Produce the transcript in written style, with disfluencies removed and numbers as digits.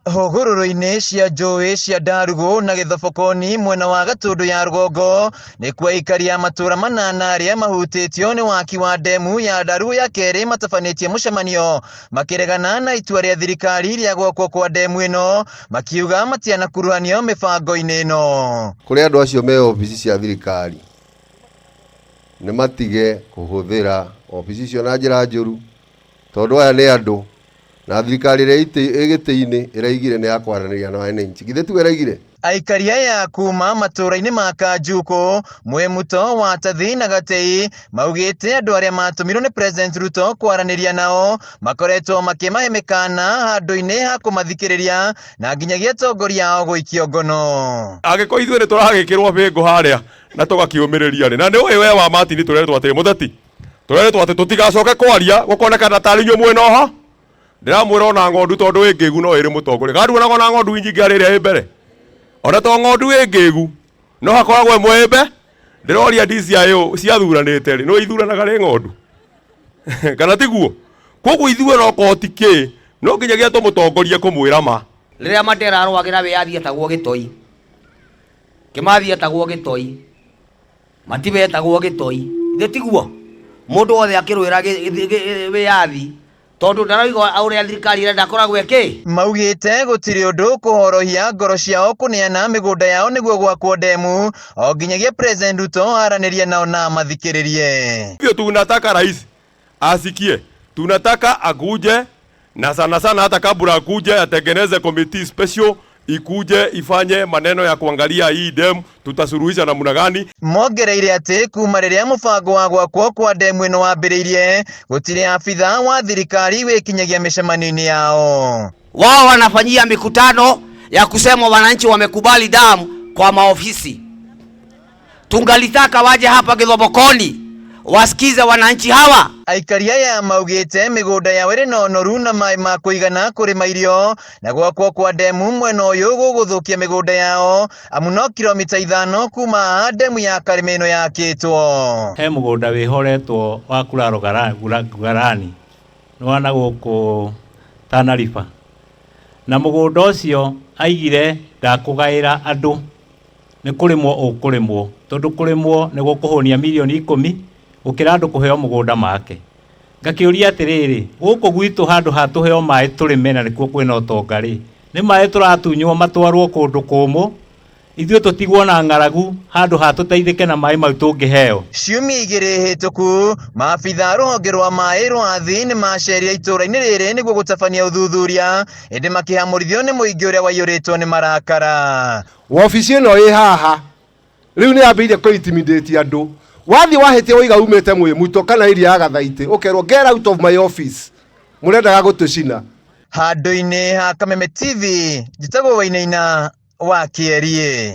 Hũgũrũrũ-inĩ cia njũĩ cia Ndarugu na Gĩthobokoni mwena wa Gatundu ya rũgongo nĩkuo aikari a matũra manana arĩa mahutĩtio nĩ waki wa ndemu ya Ndarugu ya kerĩ matabanĩtie mũcemanio makĩregana na itua rĩa thirikari rĩa gwakwo kwa ndemu ĩno, makiuga matianakuruhanio mĩbango-inĩ ĩno. Kũrĩ andũ acio me obici cia thirikari nĩ matige kũhũthĩra obici icio na njĩra njũru, tondũ aya nĩ andũ na thirikari ĩrĩa ĩgĩtĩ-inĩ ĩraigire nĩ ya kwaranĩria na wananchi. Githĩ tu ĩraigire? Aikari aya kuma matũra-inĩ ma Kanjuku, Mwemuto, Watathi na Gatei maugĩte andũ arĩa matũmirwo nĩ President Ruto kwaranĩria nao makoretwo makĩmahe mĩkana handũ-inĩ ha kũmathikĩrĩria na nginyagia atongoria ao gũikio ngono. Agĩkorwo ithuĩ nĩ tũragĩkĩrwo bĩngũ harĩa na tũgakiũmĩrĩria rĩ, na nĩ ũĩ we wa Martin tũreretwo atĩ mũtheti, tũreretwo atĩ tũtigacoke kwaria gũkonekana tarĩ inyuĩ mwena oho. Ndiramwĩra ona ng'ondu tondũ ĩngĩgu no ĩrĩ mũtongoria. Garuonaga na ng'ondu nyingĩ arĩa ĩ mbere. Ona to ng'ondu ĩngĩgu no hakoragwo ĩmwe ĩ mbere. Ndĩroria DCI ciathuranĩte rĩ, no ithuranaga rĩ ng'ondu. Kana tiguo? Koguo ithuĩ no kotikĩ no nginyagia tũmũtongorie kũmwĩra ma. Rĩrĩa Mandela arũagĩra wĩyathi etagwo Gĩtoi. Kĩmathi etagwo Gĩtoi. Matibe etagwo Gĩtoi. Ithe tiguo? Mũndũ wothe akĩrũĩra wĩyathi tondu ndaraigwa auria thirikari irenda koragwo eki. Maugĩte gũtirĩ ũndũ kũhorohia ngoro ciao kũneana mĩgũnda yao nĩguo gwakwo ndemu, o nginyagia President Ruto aranĩria nao na mathikĩrĩrie. Hivyo tunataka rais asikie, tunataka akuje na sana sana hata kabla akuje atengeneze committee special ikuje ifanye maneno ya kuangalia hii demu tutasuluhisha namna gani. Mongereire atĩ kuma rĩrĩa mũbango wa gwakwo kwa demu ĩno wambĩrĩirie gũtirĩ afitha wa thirikari wĩkinyagia mĩcemanio-inĩ yao. Wao wanafanyia mikutano ya kusema wananchi wamekubali damu kwa maofisi. Tungalitaka waje hapa Gĩthobokoni wasikize wananchi hawa. Aikari aya maugĩte mĩgũnda yao ĩrĩ na ũnoru na maĩ ma kũigana kũrĩma irio, na gwakwo kwa demu mwena ũyũ gũgũthũkia mĩgũnda yao amu no kilomita 5 kuma demu ya Karĩma ĩno yakĩtwo. He mũgũnda wĩhoretwo wa Kularo Garani nĩwana gũkũ Tana River, na mũgũnda ũcio aigire ndakũgaĩra andũ nĩ kũrĩmwo ũkũrĩmwo, tondũ kũrĩmwo nĩ gũkũhũnia milioni 10 gũkĩra andũ kũheo mũgũnda make. Ngakĩũria atĩrĩrĩ, gũkũ gwitũ handũ ha tũheo maĩ tũrĩme na nĩkuo kwĩna ũtonga rĩ, nĩ maĩ tũratunywo matwarwo kũndũ kũmũ, ithuĩ tũtigwo na ng'aragu handũ ha tũteithĩke na maĩ mau tũngĩheo. Ciumia 2 hĩtũku maabitha rũhonge rwa maĩ rwa thĩ nĩ maceria itũra-inĩ rĩrĩ nĩguo gũtabania ũthuthuria, ĩndĩ makĩhamũrithio nĩ mũingĩ ũrĩa waiyũrĩtwo nĩ marakara. Wabici ĩno ĩ haha rĩu nĩ yambĩrĩirie kũ-intimidate andũ. Wathi wahĩtia ũiga umĩte Mwemuto kana iria ya Gathaitĩ ũkerwo get out of my office, mũrendaga gũtũcina. Handũ-inĩ ha Kameme TV, njĩtagwo Wainaina wa Kĩerie.